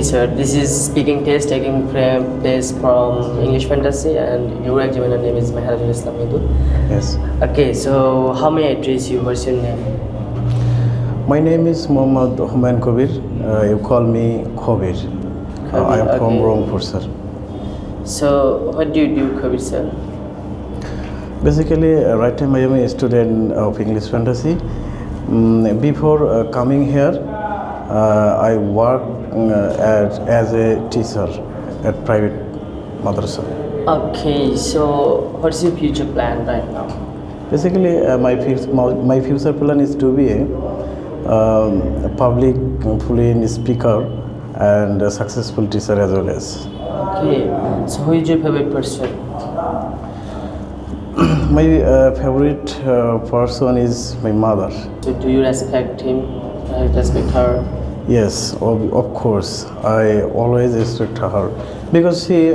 Okay, sir. This is speaking test taking place from English Fantasy, and your examiner name is Asadul. Yes. Okay, so how may I address you? What's your name? My name is Mohammadpur. You call me Khabir. I am from Rajon, sir. So, what do you do, Khabir, sir? Basically, right now I am a student of English Fantasy. Before coming here, I work as a teacher at private madrasa. Okay, so what's your future plan right now? Basically, my future plan is to be a public fluent speaker and a successful teacher as well as. Okay, so who is your favorite person? My favorite person is my mother. So do you respect him? Respect her? Yes, of course. I always respect her because she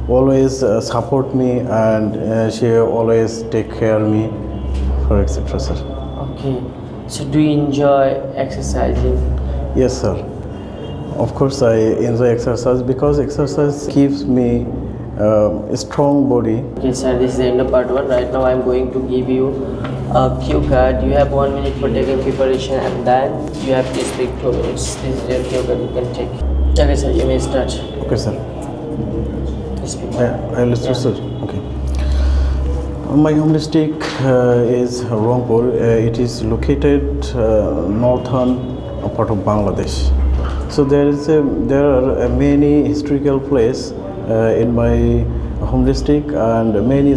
always support me and she always take care of me, for etc. Sir. Okay. So do you enjoy exercising? Yes, sir. Of course, I enjoy exercise because exercise keeps me a strong body. Okay, sir. This is the end of part 1. Right now, I am going to give you a cue card. You have 1 minute for taking preparation, and then you have to speak 2 minutes. This is your cue card. You can take. Okay, sir. You may start. Okay, sir. Speak. I will start, sir. Okay. My home district is Rampur. It is located northern part of Bangladesh. So there are many historical places in my home district and many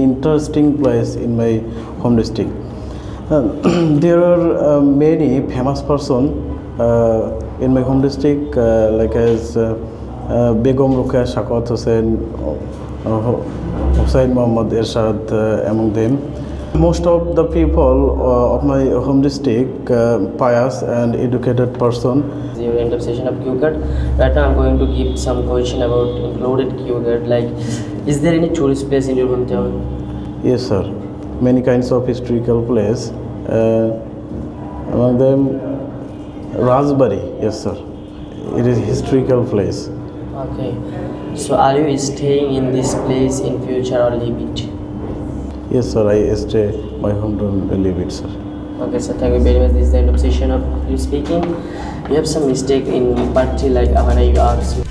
interesting places in my home district. There are many famous persons in my home district, like as Begum Ruqayya Shaqat Hussain, Hussain Muhammad Irshad among them. Most of the people of my home district pious and educated person. Your end of session of cue card. Right now I'm going to give some question about included cue card. Like, is there any tourist place in your hometown? Yes, sir. Many kinds of historical place. Among them, Raspberry. Yes, sir. It is historical place. Okay. So are you staying in this place in future or leave it? Yes, sir. I stay my hometown. Leave it, sir. Okay, so thank you very much. This is the end of session of you speaking. You have some mistake in part 3, like when I asked you.